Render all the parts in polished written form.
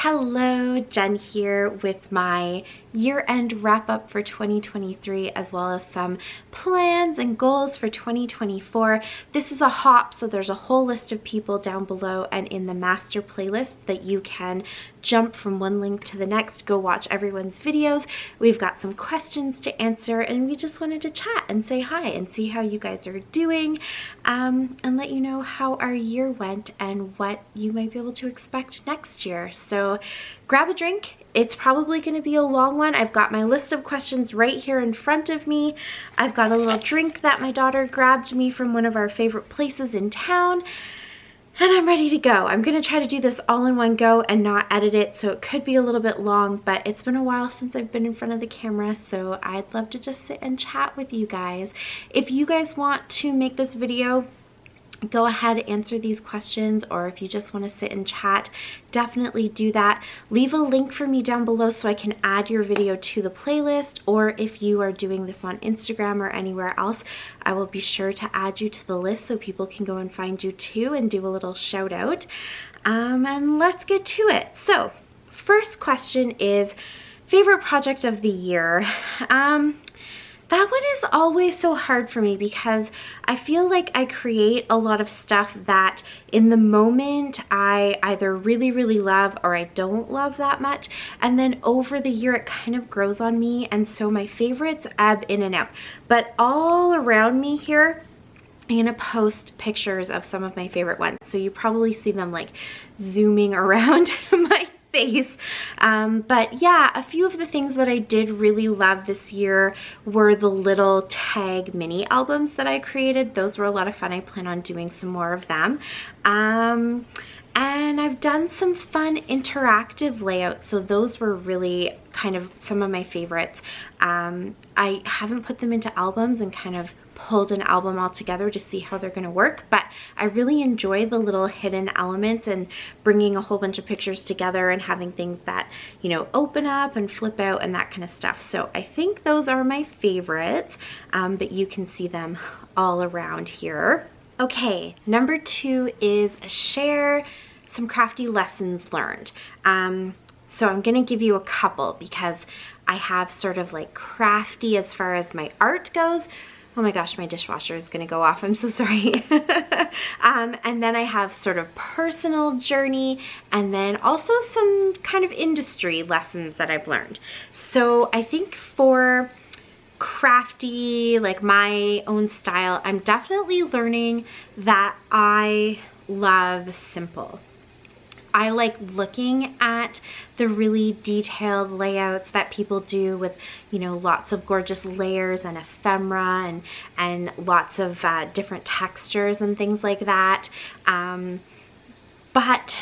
Hello, Jen here with my year-end wrap-up for 2023 as well as some plans and goals for 2024. This is a hop, so there's a whole list of people down below and in the master playlist that you can jump from one link to the next, go watch everyone's videos. We've got some questions to answer and we just wanted to chat and say hi and see how you guys are doing and let you know how our year went and what you might be able to expect next year. So grab a drink. It's probably going to be a long one. I've got my list of questions right here in front of me. I've got a little drink that my daughter grabbed me from one of our favorite places in town. And I'm ready to go. I'm going to try to do this all in one go and not edit it, so it could be a little bit long, but it's been a while since I've been in front of the camera, so I'd love to just sit and chat with you guys. If you guys want to make this video, go ahead, answer these questions, or if you just want to sit and chat, definitely do that. Leave a link for me down below so I can add your video to the playlist, or if you are doing this on Instagram or anywhere else, I will be sure to add you to the list so people can go and find you too and do a little shout out. And let's get to it. So first question is favorite project of the year. That one is always so hard for me because I feel like I create a lot of stuff that in the moment I either really love or I don't love that much, and then over the year it kind of grows on me, and so my favorites ebb in and out. But all around me here, I'm gonna post pictures of some of my favorite ones, so you probably see them like zooming around my face. But yeah, a few of the things that I did really love this year were the little tag mini albums that I created. Those were a lot of fun. I plan on doing some more of them. And I've done some fun interactive layouts, so those were really kind of some of my favorites. I haven't put them into albums and kind of pulled an album all together to see how they're going to work, but I really enjoy the little hidden elements and bringing a whole bunch of pictures together and having things that, you know, open up and flip out and that kind of stuff. So I think those are my favorites, but you can see them all around here. Okay, number 2 is share some crafty lessons learned. So I'm gonna give you a couple because I have sort of like crafty as far as my art goes. Oh my gosh, my dishwasher is gonna go off, I'm so sorry. And then I have sort of personal journey, and then also some kind of industry lessons that I've learned. So I think for crafty, like my own style, I'm definitely learning that I love simple. I like looking at the really detailed layouts that people do with, you know, lots of gorgeous layers and ephemera and lots of different textures and things like that. But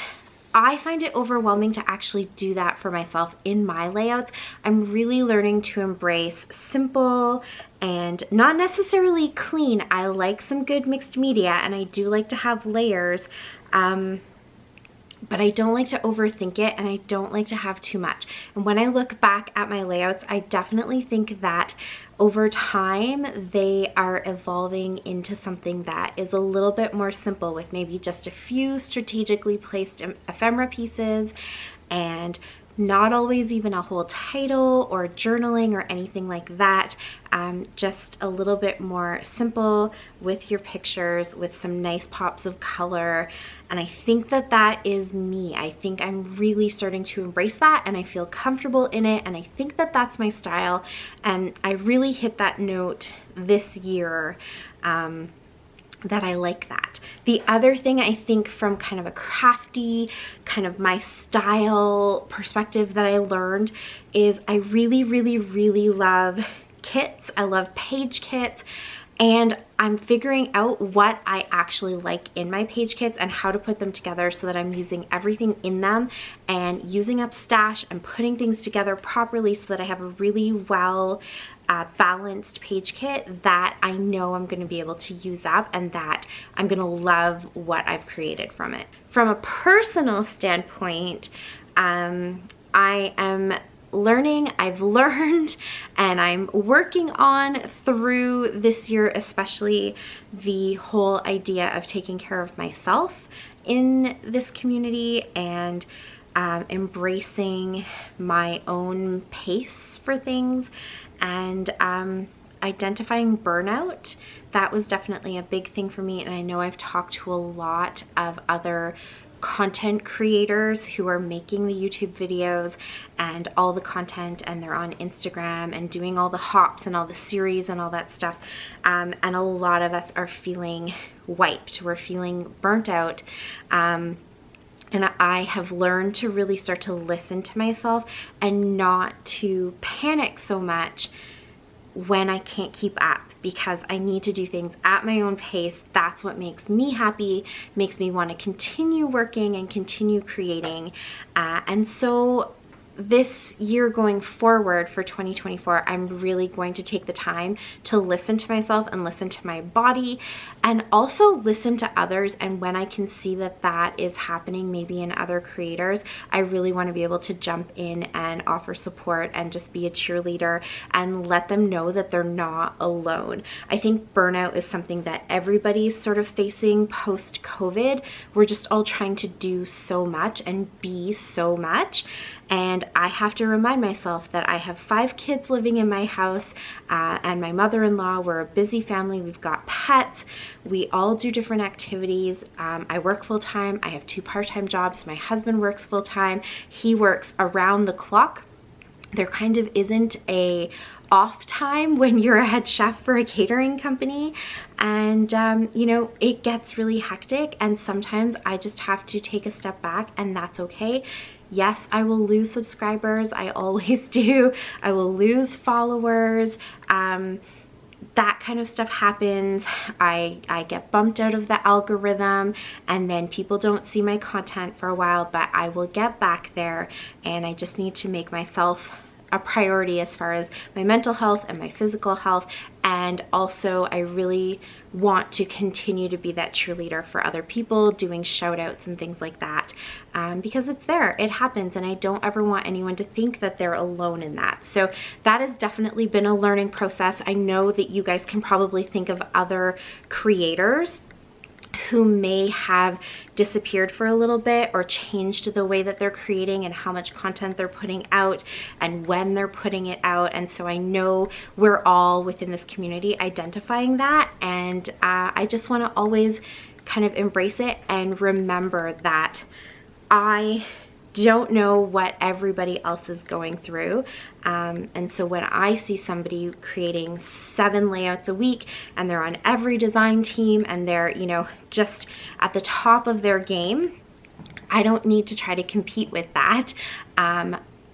I find it overwhelming to actually do that for myself in my layouts. I'm really learning to embrace simple and not necessarily clean. I like some good mixed media and I do like to have layers. But I don't like to overthink it and I don't like to have too much. And when I look back at my layouts, I definitely think that over time they are evolving into something that is a little bit more simple with maybe just a few strategically placed ephemera pieces and not always even a whole title or journaling or anything like that. Just a little bit more simple with your pictures with some nice pops of color. And I think that that is me. I think I'm really starting to embrace that and I feel comfortable in it. And I think that that's my style. And I really hit that note this year. That I like that. The other thing I think from kind of a crafty, kind of my style perspective that I learned is I really love kits. I love page kits, and I'm figuring out what I actually like in my page kits and how to put them together so that I'm using everything in them and using up stash and putting things together properly so that I have a really well balanced page kit that I know I'm going to be able to use up and that I'm going to love what I've created from it. From a personal standpoint, I am learning, I've learned, and I'm working on through this year, especially the whole idea of taking care of myself in this community and embracing my own pace for things, and identifying burnout. That was definitely a big thing for me, and I know I've talked to a lot of other content creators who are making the YouTube videos and all the content, and they're on Instagram and doing all the hops and all the series and all that stuff, and a lot of us are feeling wiped. We're feeling burnt out, and I have learned to really start to listen to myself and not to panic so much when I can't keep up, because I need to do things at my own pace. That's what makes me happy, makes me want to continue working and continue creating. And so this year going forward for 2024, I'm really going to take the time to listen to myself and listen to my body, and also listen to others. And when I can see that that is happening maybe in other creators, I really want to be able to jump in and offer support and just be a cheerleader and let them know that they're not alone. I think burnout is something that everybody's sort of facing post-COVID. We're just all trying to do so much and be so much. And I have to remind myself that I have 5 kids living in my house, and my mother-in-law. We're a busy family. We've got pets. We all do different activities. I work full-time. I have 2 part-time jobs. My husband works full-time. He works around the clock. There kind of isn't a off time when you're a head chef for a catering company, and you know, it gets really hectic, and sometimes I just have to take a step back, and that's okay. Yes, I will lose subscribers. I always do. I will lose followers. That kind of stuff happens. I get bumped out of the algorithm, and then people don't see my content for a while, but I will get back there, and I just need to make myself a priority as far as my mental health and my physical health. And also I really want to continue to be that cheerleader for other people, doing shout outs and things like that, because it's there, it happens, and I don't ever want anyone to think that they're alone in that. So that has definitely been a learning process. I know that you guys can probably think of other creators who may have disappeared for a little bit or changed the way that they're creating and how much content they're putting out and when they're putting it out. And so I know we're all within this community identifying that, and I just want to always kind of embrace it and remember that I don't know what everybody else is going through, and so when I see somebody creating 7 layouts a week, and they're on every design team, and they're, you know, just at the top of their game, I don't need to try to compete with that.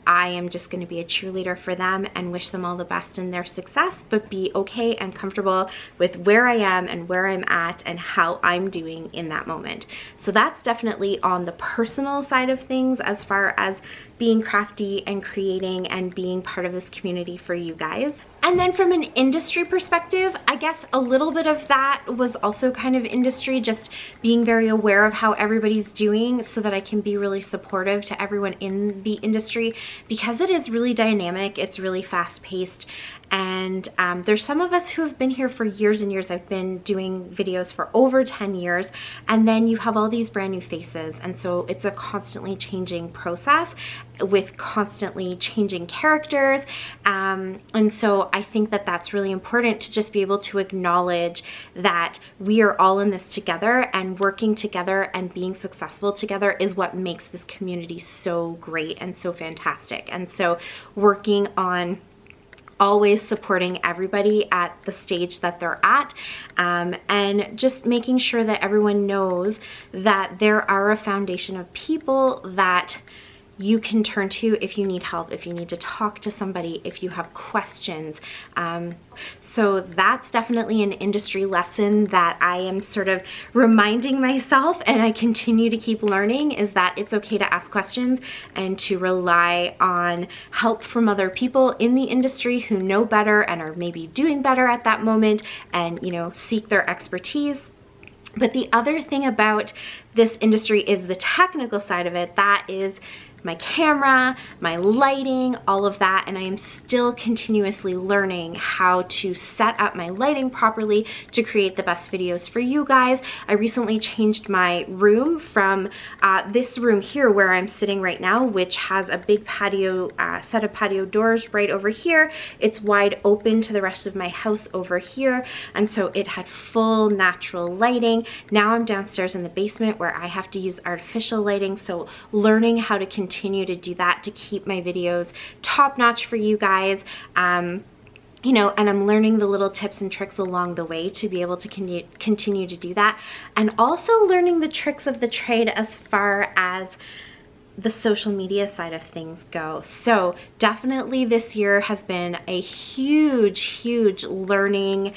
I am just going to be a cheerleader for them and wish them all the best in their success, but be okay and comfortable with where I am and where I'm at and how I'm doing in that moment. So that's definitely on the personal side of things as far as being crafty and creating and being part of this community for you guys. And then from an industry perspective, I guess a little bit of that was also kind of industry, just being very aware of how everybody's doing so that I can be really supportive to everyone in the industry, because it is really dynamic, it's really fast-paced, and there's some of us who have been here for years and years. I've been doing videos for over 10 years, and then you have all these brand new faces, and so it's a constantly changing process with constantly changing characters, and so I think that that's really important to just be able to acknowledge that we are all in this together, and working together and being successful together is what makes this community so great and so fantastic. And so working on always supporting everybody at the stage that they're at, and just making sure that everyone knows that there are a foundation of people that you can turn to if you need help, if you need to talk to somebody, if you have questions. So that's definitely an industry lesson that I am sort of reminding myself, and I continue to keep learning, is that it's okay to ask questions and to rely on help from other people in the industry who know better and are maybe doing better at that moment, and, you know, seek their expertise. But the other thing about this industry is the technical side of it. That is my camera, my lighting, all of that, and I am still continuously learning how to set up my lighting properly to create the best videos for you guys. I recently changed my room from this room here where I'm sitting right now, which has a big patio, set of patio doors right over here. It's wide open to the rest of my house over here, and so it had full natural lighting. Now I'm downstairs in the basement where I have to use artificial lighting, so learning how to continue to do that to keep my videos top notch for you guys. You know, and I'm learning the little tips and tricks along the way to be able to continue to do that, and also learning the tricks of the trade as far as the social media side of things go. So definitely this year has been a huge learning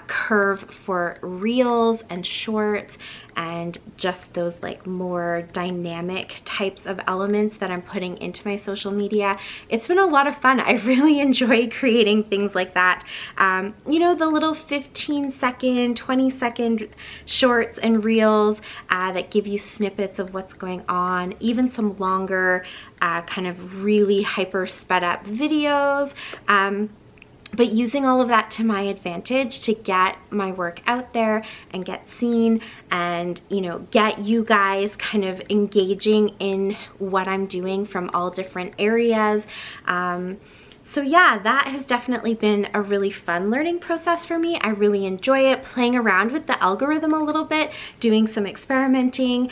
curve for reels and shorts and just those like more dynamic types of elements that I'm putting into my social media. It's been a lot of fun. I really enjoy creating things like that. You know, the little 15-second, 20-second shorts and reels that give you snippets of what's going on, even some longer kind of really hyper sped up videos. But using all of that to my advantage to get my work out there and get seen and, you know, get you guys kind of engaging in what I'm doing from all different areas. So yeah, that has definitely been a really fun learning process for me. I really enjoy it, playing around with the algorithm a little bit, doing some experimenting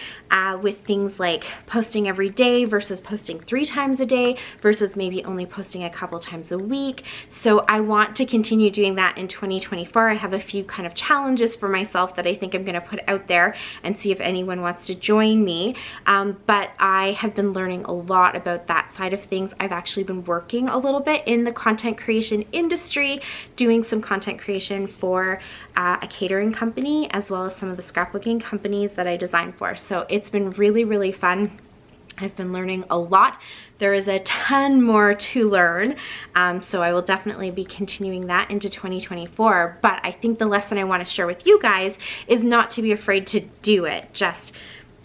with things like posting every day versus posting 3 times a day versus maybe only posting a couple times a week. So I want to continue doing that in 2024. I have a few kind of challenges for myself that I think I'm gonna put out there and see if anyone wants to join me. But I have been learning a lot about that side of things. I've actually been working a little bit in the content creation industry, doing some content creation for a catering company as well as some of the scrapbooking companies that I design for. So it's been really fun. I've been learning a lot. There is a ton more to learn, so I will definitely be continuing that into 2024. But I think the lesson I want to share with you guys is not to be afraid to do it. Just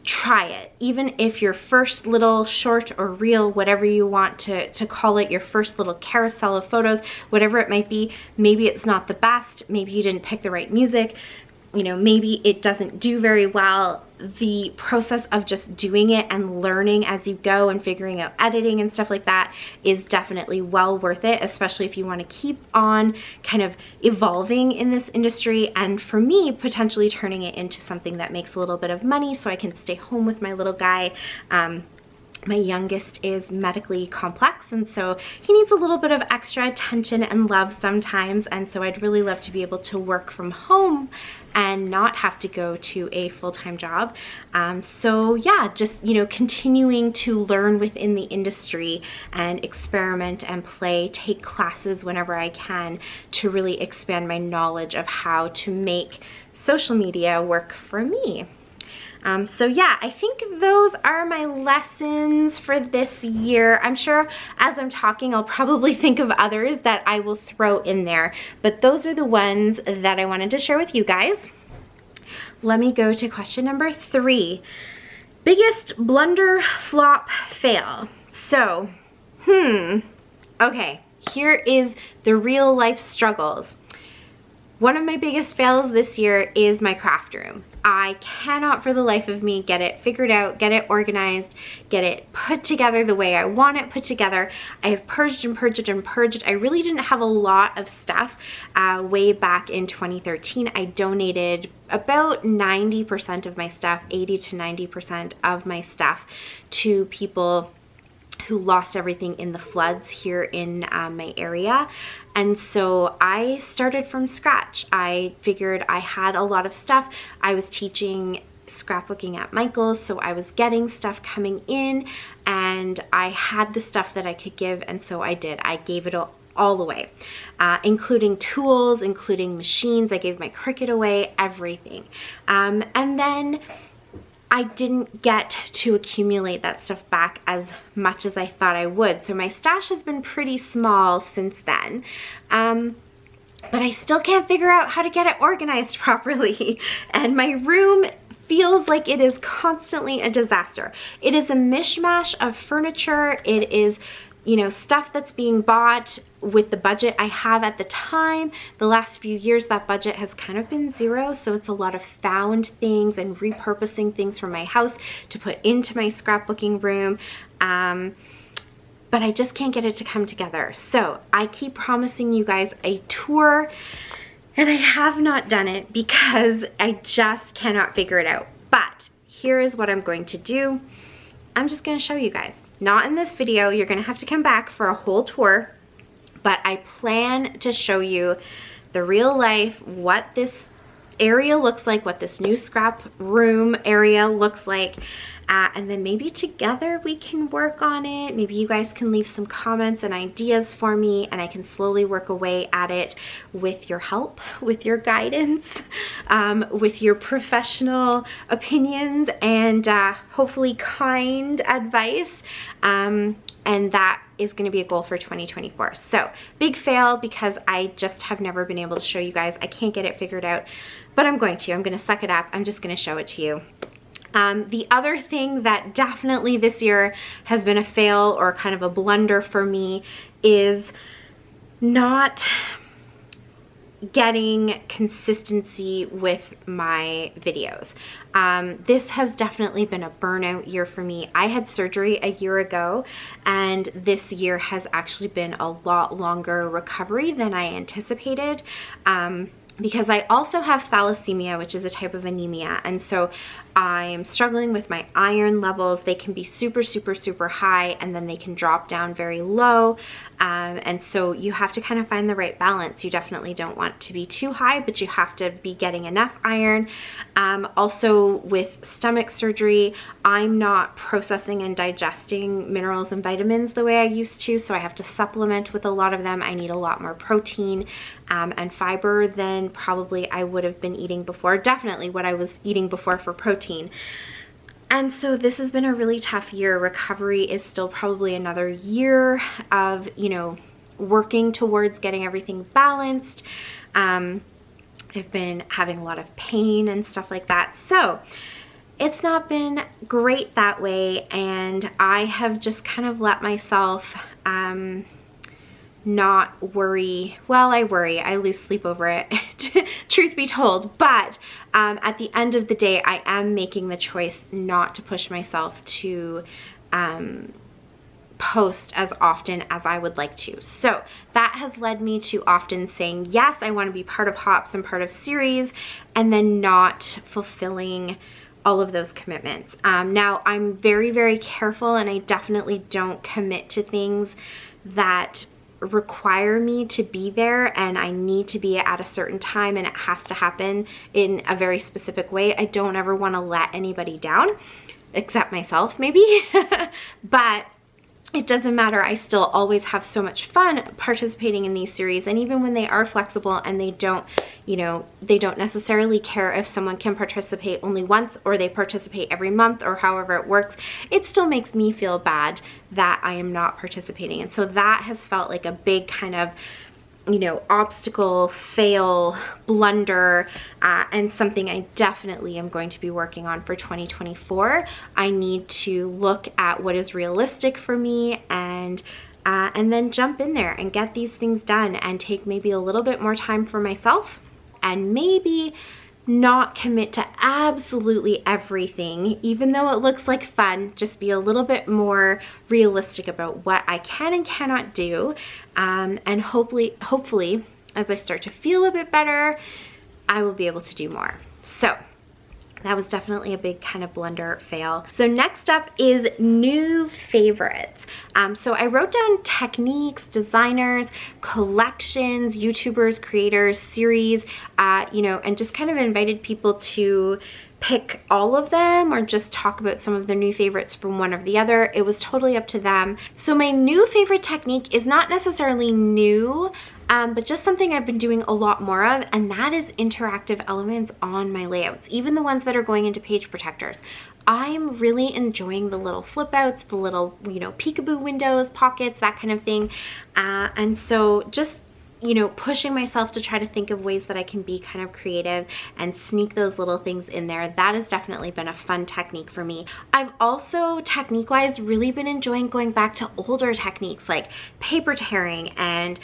try it. Even if your first little short or reel, whatever you want to call it, your first little carousel of photos, whatever it might be, maybe it's not the best, maybe you didn't pick the right music, you know, maybe it doesn't do very well. The process of just doing it and learning as you go and figuring out editing and stuff like that is definitely well worth it, especially if you want to keep on kind of evolving in this industry, and for me, potentially turning it into something that makes a little bit of money so I can stay home with my little guy. My youngest is medically complex, and so he needs a little bit of extra attention and love sometimes, and so I'd really love to be able to work from home and not have to go to a full-time job. So yeah, just, you know, continuing to learn within the industry and experiment and play, take classes whenever I can to really expand my knowledge of how to make social media work for me. So yeah, I think those are my lessons for this year. I'm sure as I'm talking, I'll probably think of others that I will throw in there, but those are the ones that I wanted to share with you guys. Let me go to question number 3. Biggest blunder, flop, fail. So, okay, here is the real life struggles. One of my biggest fails this year is my craft room. I cannot for the life of me get it figured out, get it organized, get it put together the way I want it put together. I have purged and purged and purged. I really didn't have a lot of stuff way back in 2013. I donated about 90% of my stuff, 80 to 90% of my stuff to people who lost everything in the floods here in my area. And so I started from scratch. I figured I had a lot of stuff. I was teaching scrapbooking at Michael's, so I was getting stuff coming in and I had the stuff that I could give, and so I did. I gave it all away, including tools, including machines. I gave my Cricut away, everything. And then I didn't get to accumulate that stuff back as much as I thought I would. So my stash has been pretty small since then. But I still can't figure out how to get it organized properly. And my room feels like it is constantly a disaster. It is a mishmash of furniture. It is, you know, stuff that's being bought with the budget I have at the time. The last few years that budget has kind of been zero, so it's a lot of found things and repurposing things from my house to put into my scrapbooking room. But I just can't get it to come together. So I keep promising you guys a tour, and I have not done it because I just cannot figure it out. But here is what I'm going to do. I'm just gonna show you guys. Not in this video, you're gonna have to come back for a whole tour, but I plan to show you the real life, what this area looks like, what this new scrap room area looks like, and then maybe together we can work on it. Maybe you guys can leave some comments and ideas for me, and I can slowly work away at it with your help, with your guidance, with your professional opinions, and hopefully kind advice. And that is going to be a goal for 2024. So big fail because I just have never been able to show you guys. I can't get it figured out, but I'm going to suck it up. I'm just going to show it to you. The other thing that definitely this year has been a fail or kind of a blunder for me is not getting consistency with my videos. This has definitely been a burnout year for me. I had surgery a year ago, and this year has actually been a lot longer recovery than I anticipated. Because I also have thalassemia, which is a type of anemia, and so I'm struggling with my iron levels. They can be super, super, super high, and then they can drop down very low, and so you have to kind of find the right balance. You definitely don't want to be too high, but you have to be getting enough iron. Also with stomach surgery, I'm not processing and digesting minerals and vitamins the way I used to, so I have to supplement with a lot of them. I need a lot more protein and fiber than probably I would have been eating before. Definitely what I was eating before for protein. And so this has been a really tough year. Recovery is still probably another year of, you know, working towards getting everything balanced. I've been having a lot of pain and stuff like that. So it's not been great that way, and I have just kind of let myself not worry. Well, I worry. I lose sleep over it, truth be told. But at the end of the day, I am making the choice not to push myself to post as often as I would like to. So that has led me to often saying, yes, I want to be part of Hops and part of series, and then not fulfilling all of those commitments. Now, I'm very, very careful, and I definitely don't commit to things that require me to be there, and I need to be at a certain time, and it has to happen in a very specific way. I don't ever want to let anybody down, except myself maybe. But it doesn't matter. I still always have so much fun participating in these series, and even when they are flexible and they don't, you know, they don't necessarily care if someone can participate only once or they participate every month or however it works, it still makes me feel bad that I am not participating. And so that has felt like a big kind of, you know, obstacle, fail, blunder, and something I definitely am going to be working on for 2024. I need to look at what is realistic for me, and then jump in there and get these things done, and take maybe a little bit more time for myself, and maybe not commit to absolutely everything, even though it looks like fun. Just be a little bit more realistic about what I can and cannot do, and hopefully as I start to feel a bit better, I will be able to do more. So that was definitely a big kind of blunder fail. So next up is new favorites. So I wrote down techniques, designers, collections, YouTubers, creators, series, you know, and just kind of invited people to pick all of them or just talk about some of their new favorites from one or the other. It was totally up to them. So my new favorite technique is not necessarily new, but just something I've been doing a lot more of, and that is interactive elements on my layouts, even the ones that are going into page protectors. I'm really enjoying the little flip outs, the little, you know, peekaboo windows, pockets, that kind of thing. And so just you know, pushing myself to try to think of ways that I can be kind of creative and sneak those little things in there. That has definitely been a fun technique for me. I've also, technique-wise, really been enjoying going back to older techniques like paper tearing and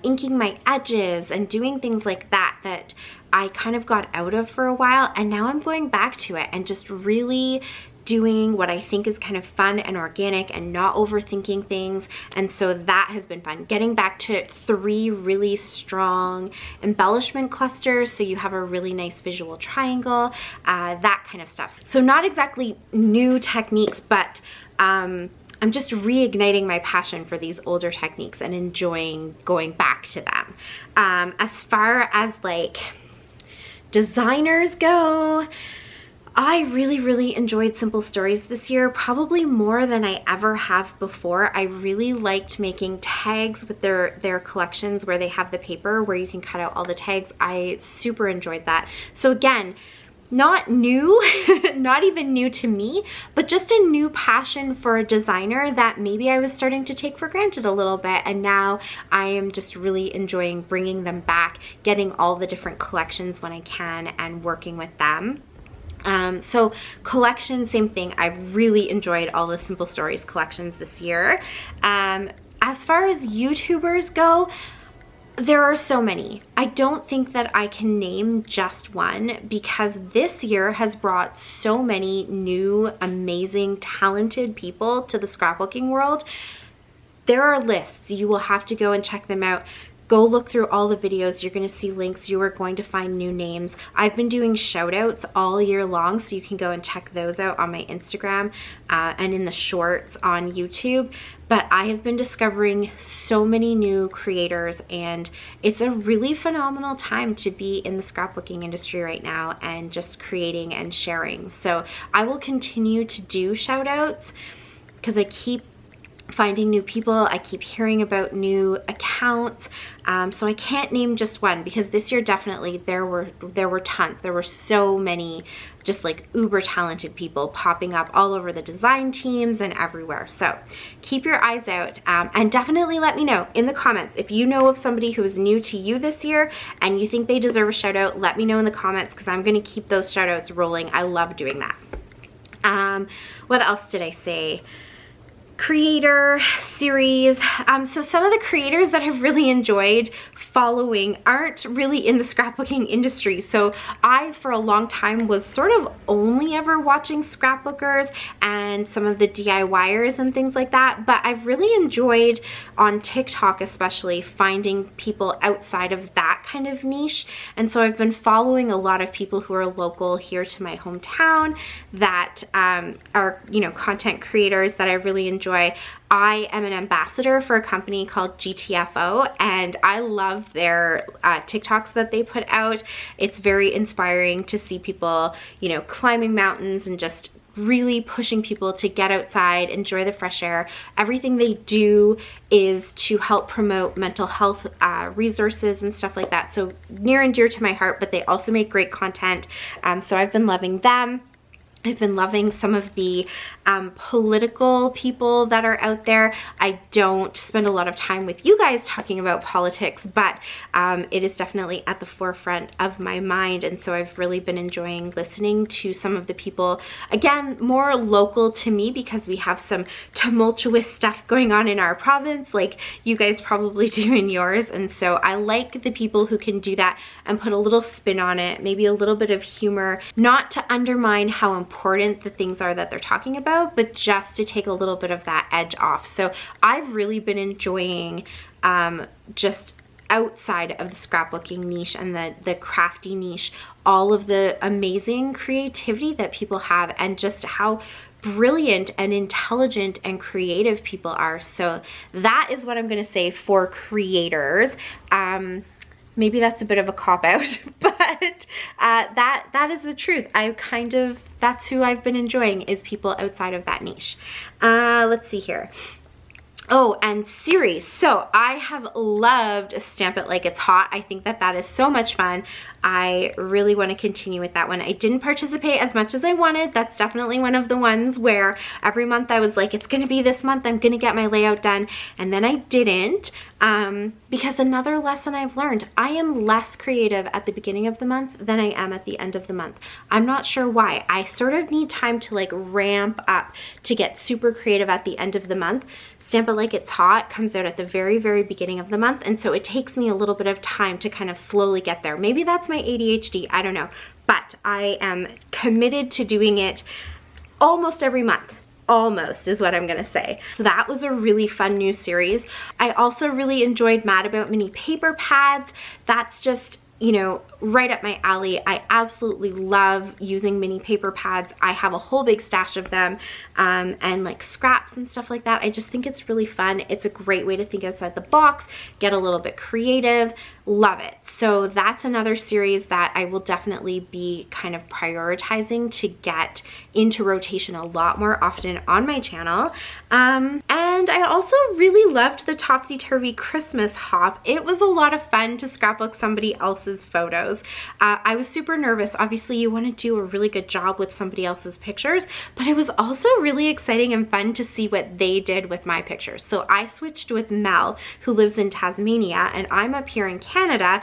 inking my edges and doing things like that that I kind of got out of for a while, and now I'm going back to it and just really doing what I think is kind of fun and organic and not overthinking things. And so that has been fun. Getting back to 3 really strong embellishment clusters so you have a really nice visual triangle, that kind of stuff. So not exactly new techniques, but I'm just reigniting my passion for these older techniques and enjoying going back to them. As far as like designers go, I really enjoyed Simple Stories this year, probably more than I ever have before. I really liked making tags with their collections where they have the paper where you can cut out all the tags. I super enjoyed that. So again, not new, not even new to me, but just a new passion for a designer that maybe I was starting to take for granted a little bit, and now I am just really enjoying bringing them back, getting all the different collections when I can, and working with them. So collection, same thing. I've really enjoyed all the Simple Stories collections this year. As far as YouTubers go, there are so many. I don't think that I can name just one, because this year has brought so many new, amazing, talented people to the scrapbooking world. There are lists. You will have to go and check them out. Go look through all the videos. You're going to see links. You are going to find new names. I've been doing shout outs all year long, so you can go and check those out on my Instagram and in the shorts on YouTube. But I have been discovering so many new creators, and it's a really phenomenal time to be in the scrapbooking industry right now and just creating and sharing. So I will continue to do shout outs because I keep finding new people. I keep hearing about new accounts. So I can't name just one, because this year definitely there were tons. There were so many just like uber talented people popping up all over the design teams and everywhere. So keep your eyes out, and definitely let me know in the comments if you know of somebody who is new to you this year and you think they deserve a shout out. Let me know in the comments, because I'm going to keep those shout outs rolling. I love doing that. What else did I say? Creator series. So some of the creators that I've really enjoyed following aren't really in the scrapbooking industry. So I, for a long time, was sort of only ever watching scrapbookers and some of the DIYers and things like that. But I've really enjoyed on TikTok, especially, finding people outside of that kind of niche. And so I've been following a lot of people who are local here to my hometown that are, you know, content creators that I really enjoy. I am an ambassador for a company called GTFO, and I love their TikToks that they put out. It's very inspiring to see people, you know, climbing mountains and just really pushing people to get outside, enjoy the fresh air. Everything they do is to help promote mental health resources and stuff like that. So near and dear to my heart, but they also make great content. So I've been loving them. I've been loving some of the political people that are out there. I don't spend a lot of time with you guys talking about politics, but it is definitely at the forefront of my mind. And so I've really been enjoying listening to some of the people, again, more local to me, because we have some tumultuous stuff going on in our province, like you guys probably do in yours. And so I like the people who can do that and put a little spin on it, maybe a little bit of humor, not to undermine how important the things are that they're talking about, but just to take a little bit of that edge off. So I've really been enjoying just outside of the scrapbooking niche and the crafty niche, all of the amazing creativity that people have, and just how brilliant and intelligent and creative people are. So that is what I'm going to say for creators. Maybe that's a bit of a cop-out, but that is the truth. That's who I've been enjoying, is people outside of that niche. Let's see here. Oh, and series. So I have loved Stamp It Like It's Hot. I think that is so much fun. I really want to continue with that one. I didn't participate as much as I wanted. That's definitely one of the ones where every month I was like, it's going to be this month, I'm going to get my layout done. And then I didn't. Because another lesson I've learned, I am less creative at the beginning of the month than I am at the end of the month. I'm not sure why. I sort of need time to like ramp up to get super creative at the end of the month. Stamp It Like It's Hot comes out at the very, very beginning of the month, and so it takes me a little bit of time to kind of slowly get there. Maybe that's my ADHD, I don't know. But I am committed to doing it almost every month. Almost is what I'm gonna say. So that was a really fun new series. I also really enjoyed Mad About Mini Paper Pads. That's just, you know, right up my alley. I absolutely love using mini paper pads. I have a whole big stash of them, and like scraps and stuff like that. I just think it's really fun. It's a great way to think outside the box, get a little bit creative. Love it. So that's another series that I will definitely be kind of prioritizing to get into rotation a lot more often on my channel. And I also really loved the Topsy Turvy Christmas hop. It was a lot of fun to scrapbook somebody else's photos. I was super nervous. Obviously, you want to do a really good job with somebody else's pictures, but it was also really exciting and fun to see what they did with my pictures. So I switched with Mel, who lives in Tasmania, and I'm up here in Canada.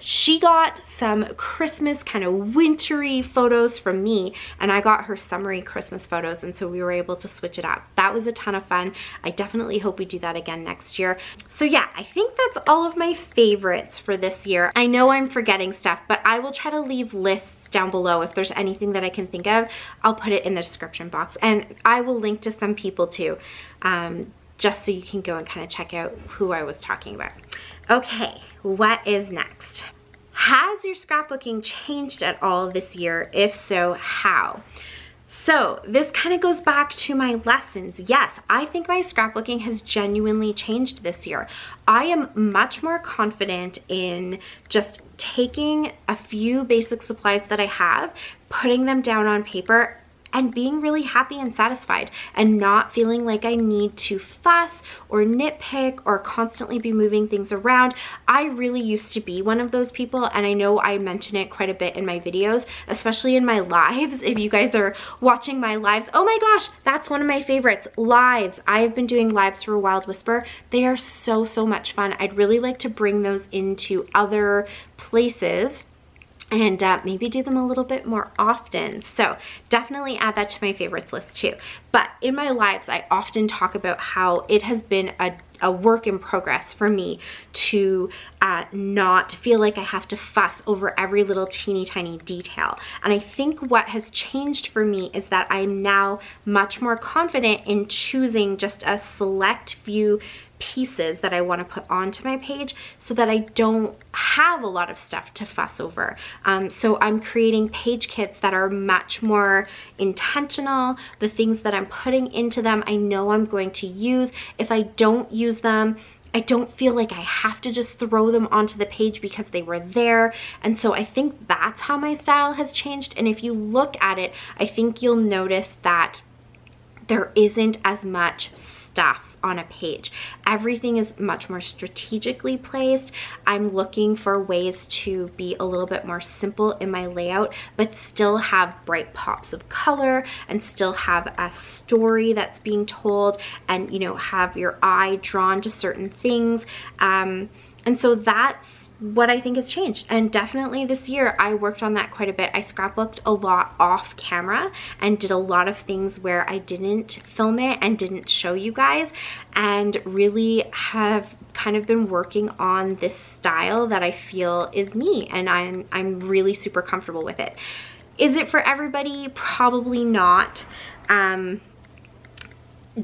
She got some Christmas kind of wintry photos from me, and I got her summery Christmas photos, and so we were able to switch it up. That was a ton of fun. I definitely hope we do that again next year. So yeah, I think that's all of my favorites for this year. I know I'm forgetting stuff, but I will try to leave lists down below. If there's anything that I can think of, I'll put it in the description box, and I will link to some people too, just so you can go and kind of check out who I was talking about. Okay, what is next? Has your scrapbooking changed at all this year? If so, how? So this kind of goes back to my lessons. Yes, I think my scrapbooking has genuinely changed this year. I am much more confident in just taking a few basic supplies that I have, putting them down on paper, and being really happy and satisfied, and not feeling like I need to fuss or nitpick or constantly be moving things around. I really used to be one of those people, and I know I mention it quite a bit in my videos, especially in my lives. If you guys are watching my lives, oh my gosh, that's one of my favorites, lives. I've been doing lives for Wild Whisper. They are so much fun. I'd really like to bring those into other places and maybe do them a little bit more often. So definitely add that to my favorites list too. But in my lives, I often talk about how it has been a work in progress for me to not feel like I have to fuss over every little teeny tiny detail. And I think what has changed for me is that I'm now much more confident in choosing just a select few pieces that I want to put onto my page so that I don't have a lot of stuff to fuss over. So I'm creating page kits that are much more intentional. The things that I'm putting into them, I know I'm going to use. If I don't use them, I don't feel like I have to just throw them onto the page because they were there. And so I think that's how my style has changed. And if you look at it, I think you'll notice that there isn't as much stuff on a page. Everything is much more strategically placed. I'm looking for ways to be a little bit more simple in my layout, but still have bright pops of color and still have a story that's being told, and, you know, have your eye drawn to certain things. And so that's what I think has changed. And definitely this year I worked on that quite a bit. I scrapbooked a lot off camera and did a lot of things where I didn't film it and didn't show you guys, and really have kind of been working on this style that I feel is me, and I'm really super comfortable with it. Is it for everybody? Probably not.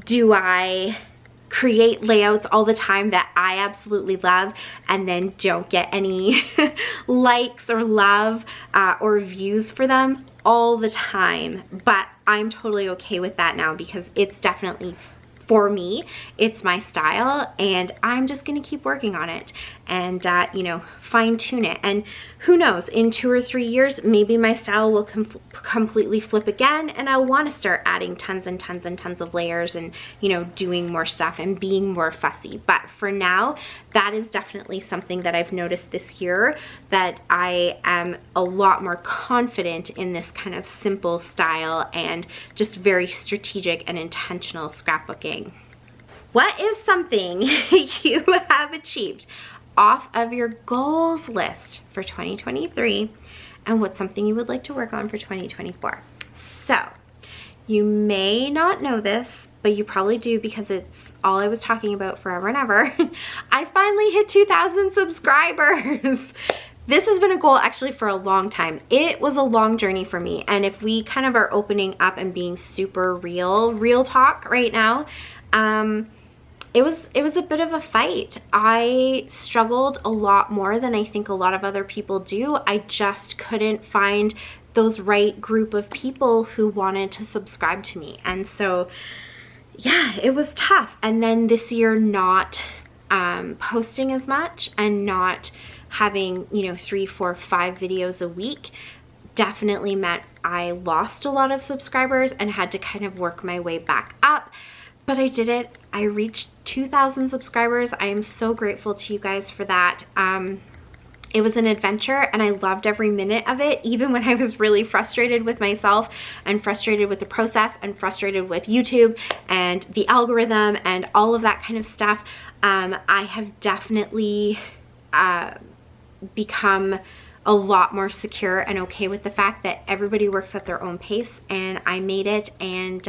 Do I create layouts all the time that I absolutely love and then don't get any likes or love or views for them? All the time, but I'm totally okay with that now because it's definitely for me, it's my style, and I'm just gonna keep working on it and you know, fine tune it. And who knows, in 2 or 3 years, maybe my style will completely flip again, and I'll want to start adding tons and tons and tons of layers and, you know, doing more stuff and being more fussy. But for now, that is definitely something that I've noticed this year, that I am a lot more confident in this kind of simple style and just very strategic and intentional scrapbooking. what is something you have achieved off of your goals list for 2023, and what's something you would like to work on for 2024? So you may not know this, but you probably do because it's all I was talking about forever and ever. I finally hit 2,000 subscribers. This has been a goal actually for a long time. It was a long journey for me, and if we kind of are opening up and being super real talk right now, it was a bit of a fight. I struggled a lot more than I think a lot of other people do. I just couldn't find those right group of people who wanted to subscribe to me. And so, yeah, it was tough. And then this year not posting as much and not having, you know, 3, 4, 5 videos a week definitely meant I lost a lot of subscribers and had to kind of work my way back up. But I did it. I reached 2,000 subscribers. I am so grateful to you guys for that. It was an adventure and I loved every minute of it, even when I was really frustrated with myself and frustrated with the process and frustrated with YouTube and the algorithm and all of that kind of stuff. I have definitely become a lot more secure and okay with the fact that everybody works at their own pace, and I made it. And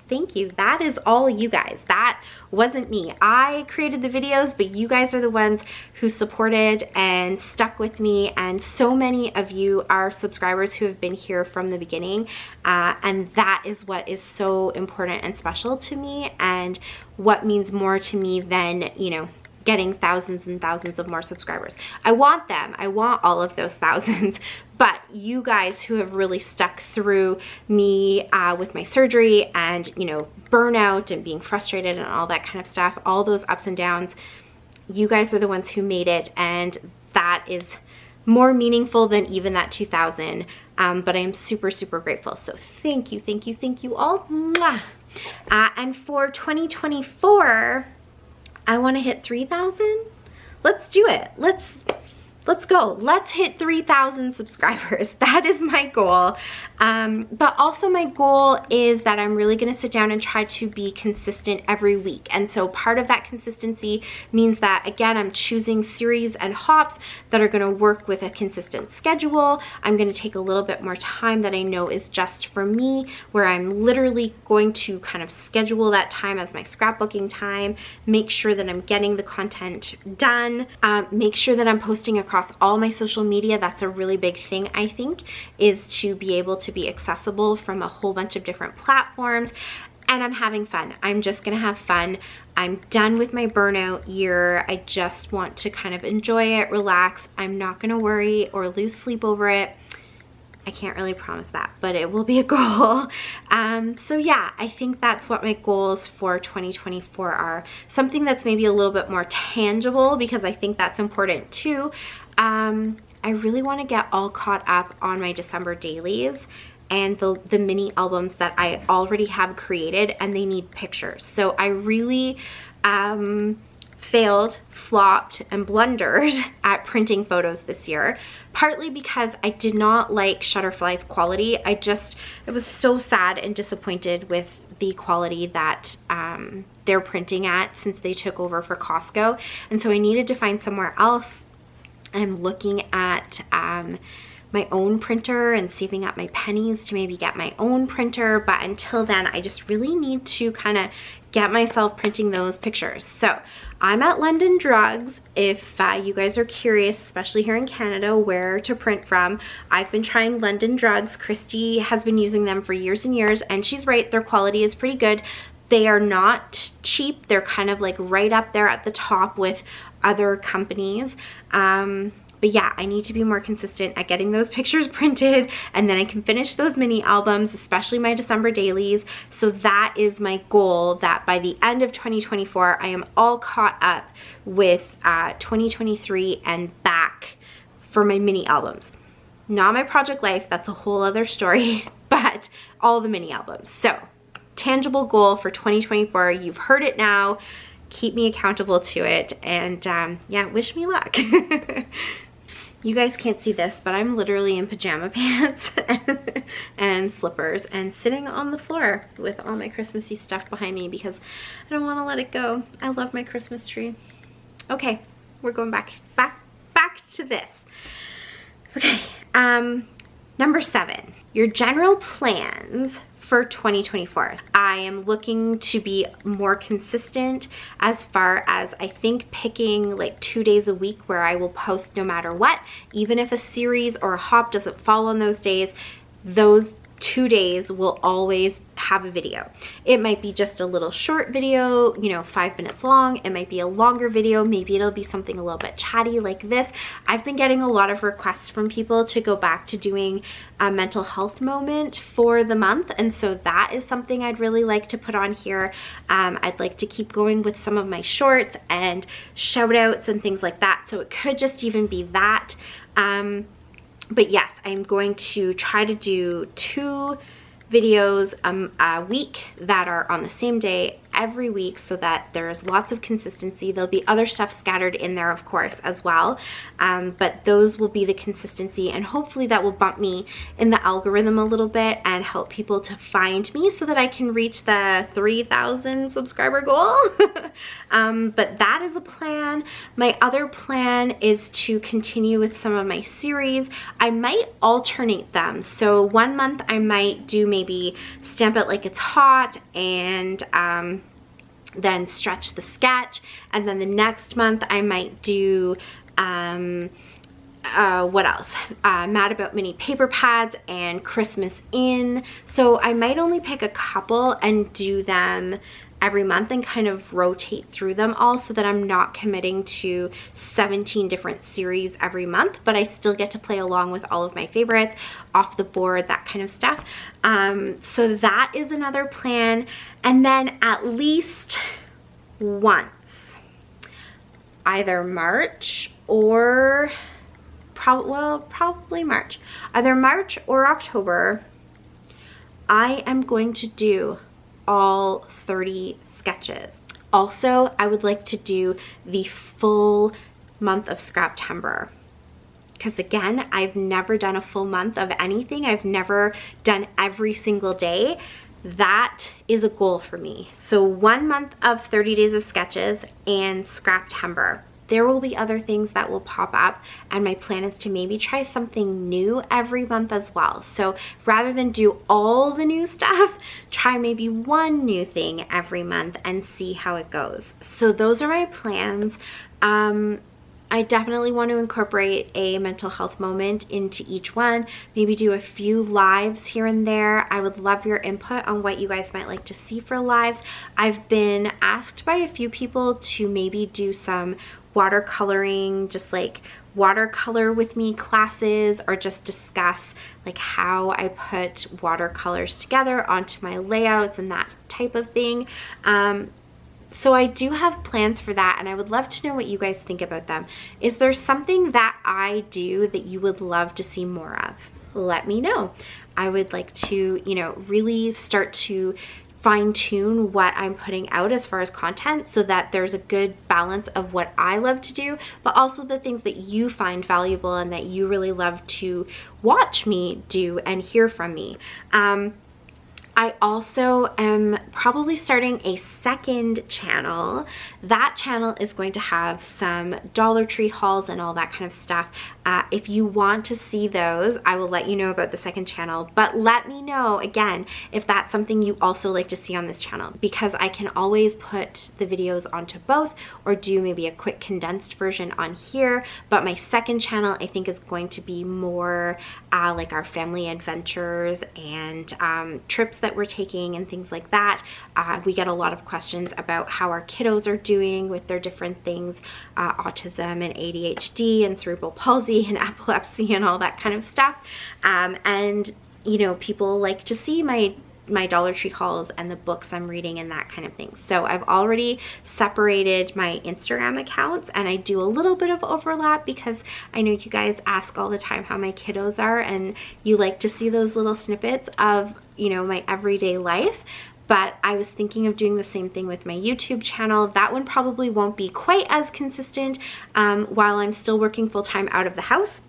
thank you. That is all you guys. That wasn't me. I created the videos, but you guys are the ones who supported and stuck with me, and so many of you are subscribers who have been here from the beginning, and that is what is so important and special to me, and what means more to me than, you know, getting thousands and thousands of more subscribers. I want them. I want all of those thousands. But you guys who have really stuck through me with my surgery and, you know, burnout and being frustrated and all that kind of stuff, all those ups and downs, you guys are the ones who made it, and that is more meaningful than even that 2,000. But I am super, super grateful. So thank you, thank you, thank you all. Mwah. And for 2024, I want to hit 3,000. Let's do it. Let's go. Let's hit 3,000 subscribers. That is my goal. But also my goal is that I'm really going to sit down and try to be consistent every week. And so part of that consistency means that, again, I'm choosing series and hops that are going to work with a consistent schedule. I'm going to take a little bit more time that I know is just for me, where I'm literally going to kind of schedule that time as my scrapbooking time, make sure that I'm getting the content done, make sure that I'm posting across all my social media. That's a really big thing, I think, is to be able to be accessible from a whole bunch of different platforms. And I'm having fun. I'm just gonna have fun. I'm done with my burnout year. I just want to kind of enjoy it, relax. I'm not gonna worry or lose sleep over it. I can't really promise that, but it will be a goal. So yeah, I think that's what my goals for 2024 are. Something that's maybe a little bit more tangible, because I think that's important too. I really want to get all caught up on my December dailies and the mini albums that I already have created, and they need pictures. So I really failed, flopped, and blundered at printing photos this year, partly because I did not like Shutterfly's quality. I was so sad and disappointed with the quality that they're printing at since they took over for Costco, and so I needed to find somewhere else. I'm looking at my own printer and saving up my pennies to maybe get my own printer, but until then I just really need to kind of get myself printing those pictures. So I'm at London Drugs. If you guys are curious, especially here in Canada, where to print from, I've been trying London Drugs. Christy has been using them for years and years, and she's right, their quality is pretty good. They are not cheap. They're kind of like right up there at the top with other companies. But yeah, I need to be more consistent at getting those pictures printed, and then I can finish those mini albums, especially my December dailies. So that is my goal, that by the end of 2024, I am all caught up with 2023 and back for my mini albums. Not my project life, that's a whole other story, but all the mini albums. So tangible goal for 2024, you've heard it now. Keep me accountable to it, and yeah, wish me luck. You guys can't see this, but I'm literally in pajama pants and slippers and sitting on the floor with all my Christmassy stuff behind me because I don't want to let it go. I love my Christmas tree. Okay, we're going back to this. Okay, number 7, your general plans for 2024. I am looking to be more consistent as far as, I think, picking like 2 days a week where I will post no matter what. Even if a series or a hop doesn't fall on those days, those 2 days will always have a video. It might be just a little short video, you know, 5 minutes long. It might be a longer video. Maybe it'll be something a little bit chatty like this. I've been getting a lot of requests from people to go back to doing a mental health moment for the month, and so that is something I'd really like to put on here. I'd like to keep going with some of my shorts and shout outs and things like that, so it could just even be that. But yes, I'm going to try to do 2 videos a week that are on the same day every week so that there's lots of consistency. There'll be other stuff scattered in there, of course, as well. But those will be the consistency, and hopefully that will bump me in the algorithm a little bit and help people to find me so that I can reach the 3,000 subscriber goal. But that is a plan. My other plan is to continue with some of my series. I might alternate them. So one month I might do maybe Stamp It Like It's Hot and then Stretch the Sketch, and then the next month I might do what else? Mad About Mini Paper Pads and Christmas In. So I might only pick a couple and do them every month and kind of rotate through them all so that I'm not committing to 17 different series every month, but I still get to play along with all of my favorites, off the board, that kind of stuff. So that is another plan. And then at least once, either March or probably March, either March or October, I am going to do all 30 sketches. Also, I would like to do the full month of Scraptember, because again, I've never done a full month of anything. I've never done every single day. That is a goal for me. So 1 month of 30 days of sketches and Scraptember. There will be other things that will pop up, and my plan is to maybe try something new every month as well. So rather than do all the new stuff, try maybe one new thing every month and see how it goes. So those are my plans. I definitely want to incorporate a mental health moment into each one, maybe do a few lives here and there. I would love your input on what you guys might like to see for lives. I've been asked by a few people to maybe do some watercoloring, just like watercolor with me classes, or just discuss like how I put watercolors together onto my layouts and that type of thing. So I do have plans for that, and I would love to know what you guys think about them. Is there something that I do that you would love to see more of? Let me know. I would like to, you know, really start to fine-tune what I'm putting out as far as content so that there's a good balance of what I love to do, but also the things that you find valuable and that you really love to watch me do and hear from me. I also am probably starting a second channel. That channel is going to have some Dollar Tree hauls and all that kind of stuff. If you want to see those, I will let you know about the second channel, but let me know again if that's something you also like to see on this channel, because I can always put the videos onto both or do maybe a quick condensed version on here. But my second channel I think is going to be more like our family adventures and trips that we're taking and things like that. We get a lot of questions about how our kiddos are doing with their different things, autism and ADHD and cerebral palsy and epilepsy and all that kind of stuff. And you know, people like to see my Dollar Tree hauls and the books I'm reading and that kind of thing. So I've already separated my Instagram accounts, and I do a little bit of overlap because I know you guys ask all the time how my kiddos are, and you like to see those little snippets of, you know, my everyday life. But I was thinking of doing the same thing with my YouTube channel. That one probably won't be quite as consistent while I'm still working full-time out of the house.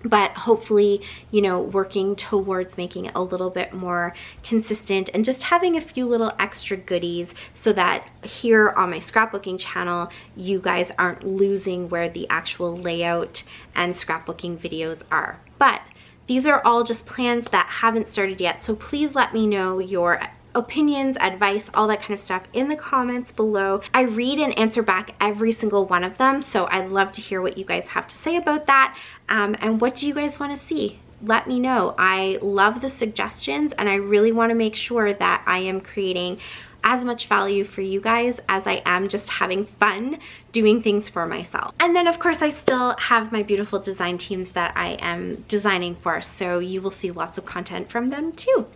but hopefully, you know, working towards making it a little bit more consistent and just having a few little extra goodies so that here on my scrapbooking channel, you guys aren't losing where the actual layout and scrapbooking videos are. But these are all just plans that haven't started yet, so please let me know your opinions, advice, all that kind of stuff in the comments below. I read and answer back every single one of them, so I'd love to hear what you guys have to say about that. And what do you guys want to see? Let me know. I love the suggestions, and I really want to make sure that I am creating as much value for you guys as I am just having fun doing things for myself. And then of course I still have my beautiful design teams that I am designing for, so you will see lots of content from them too.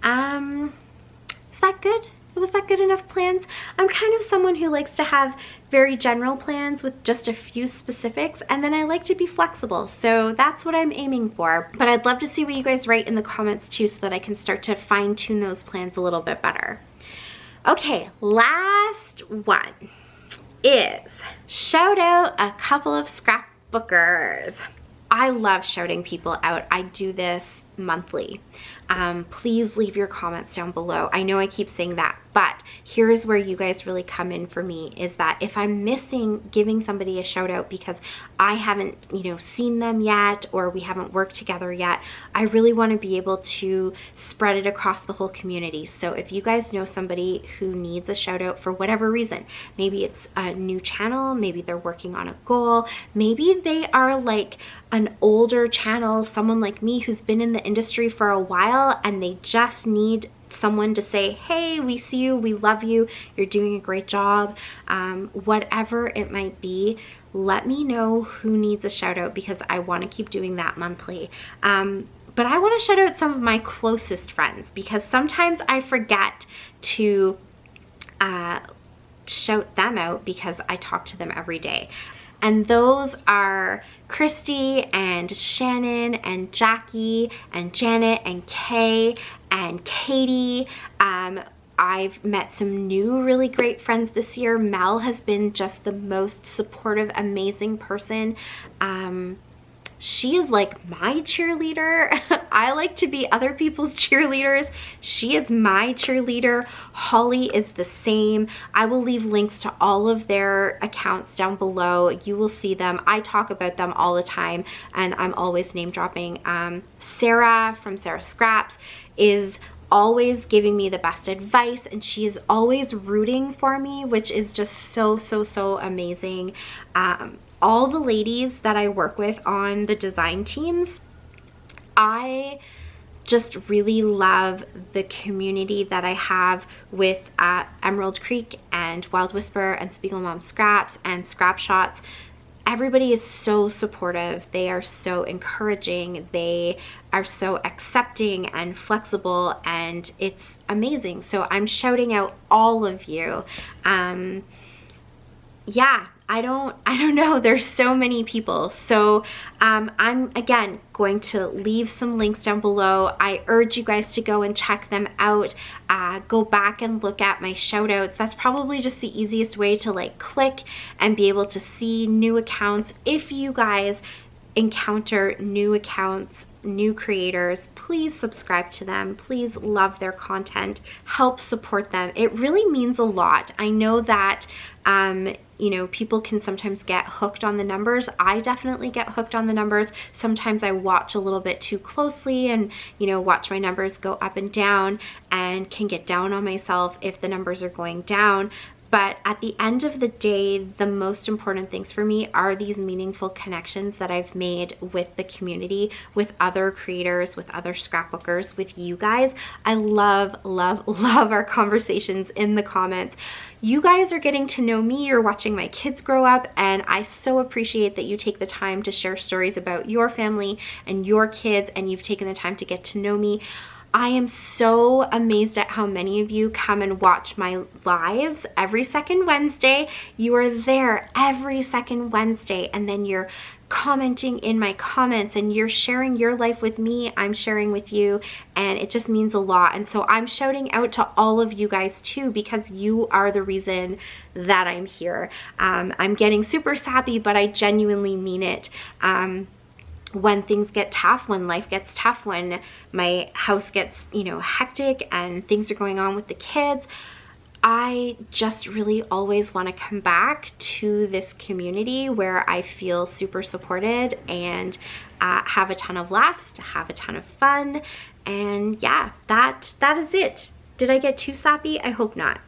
Is that good? Was that good enough plans? I'm kind of someone who likes to have very general plans with just a few specifics, and then I like to be flexible, so that's what I'm aiming for. But I'd love to see what you guys write in the comments too, so that I can start to fine-tune those plans a little bit better. Okay, last one is shout out a couple of scrapbookers. I love shouting people out. I do this monthly. Please leave your comments down below. I know I keep saying that, but here is where you guys really come in for me, is that if I'm missing giving somebody a shout out because I haven't, you know, seen them yet, or we haven't worked together yet, I really want to be able to spread it across the whole community. So if you guys know somebody who needs a shout out for whatever reason, maybe it's a new channel, maybe they're working on a goal, maybe they are like an older channel, someone like me who's been in the industry for a while, and they just need someone to say, hey, we see you, we love you, you're doing a great job, whatever it might be, let me know who needs a shout out, because I want to keep doing that monthly. But I want to shout out some of my closest friends, because sometimes I forget to shout them out because I talk to them every day. And those are Christy and Shannon and Jackie and Janet and Kay and Katie. I've met some new really great friends this year. Mel has been just the most supportive, amazing person. She is like my cheerleader. I like to be other people's cheerleaders. She is my cheerleader. Holly is the same. I will leave links to all of their accounts down below. You will see them. I talk about them all the time, and I'm always name dropping. Sarah from Sarah Scraps is always giving me the best advice, and she is always rooting for me, which is just so amazing. All the ladies that I work with on the design teams, I just really love the community that I have with Emerald Creek and Wild Whisper and Spiegel Mom Scraps and Scrap Shots. Everybody is so supportive. They are so encouraging. They are so accepting and flexible, and it's amazing. So I'm shouting out all of you. Yeah, I don't know, there's so many people. So I'm again going to leave some links down below. I urge you guys to go and check them out. Go back and look at my shout outs. That's probably just the easiest way to like click and be able to see new accounts. If you guys encounter new accounts, new creators, please subscribe to them. Please love their content, help support them. It really means a lot. I know that you know, people can sometimes get hooked on the numbers. I definitely get hooked on the numbers. Sometimes I watch a little bit too closely and, you know, watch my numbers go up and down, and can get down on myself if the numbers are going down. But at the end of the day, the most important things for me are these meaningful connections that I've made with the community, with other creators, with other scrapbookers, with you guys. I love our conversations in the comments. You guys are getting to know me, you're watching my kids grow up, and I so appreciate that you take the time to share stories about your family and your kids, and you've taken the time to get to know me. I am so amazed at how many of you come and watch my lives every second Wednesday. You are there every second Wednesday, and then you're commenting in my comments, and you're sharing your life with me. I'm sharing with you, and it just means a lot. And so I'm shouting out to all of you guys too, because you are the reason that I'm here. I'm getting super sappy, but I genuinely mean it. when things get tough, when life gets tough, when my house gets, you know, hectic and things are going on with the kids, I just really always want to come back to this community where I feel super supported and have a ton of laughs, to have a ton of fun. And yeah, that is it. Did I get too sappy? I hope not.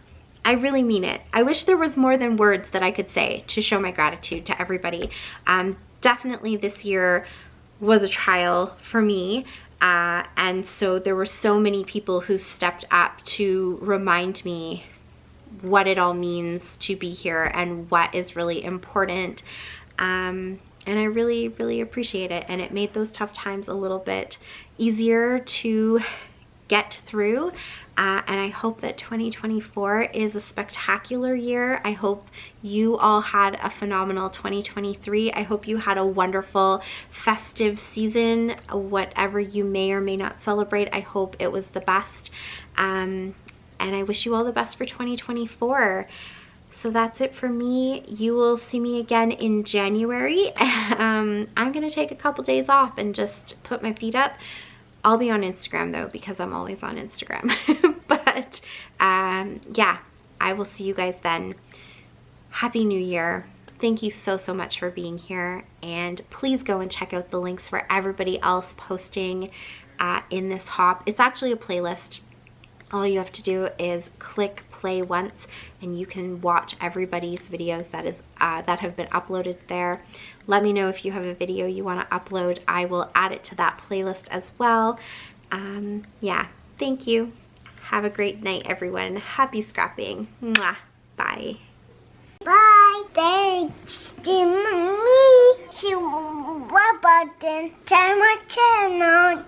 I really mean it. I wish there was more than words that I could say to show my gratitude to everybody. Definitely this year was a trial for me. And so there were so many people who stepped up to remind me what it all means to be here and what is really important. And I really, really appreciate it. And it made those tough times a little bit easier to get through. And I hope that 2024 is a spectacular year. I hope you all had a phenomenal 2023. I hope you had a wonderful festive season, whatever you may or may not celebrate. I hope it was the best. And I wish you all the best for 2024. So that's it for me. You will see me again in January. I'm gonna take a couple days off and just put my feet up. I'll be on Instagram though, because I'm always on Instagram. But yeah, I will see you guys then. Happy New Year. Thank you so much for being here. And please go and check out the links for everybody else posting in this hop. It's actually a playlist. All you have to do is click play once and you can watch everybody's videos that have been uploaded there. Let me know if you have a video you want to upload. I will add it to that playlist as well. Yeah, thank you. Have a great night, everyone. Happy scrapping. Mwah. Bye. Bye. Thanks to me. What about the channel?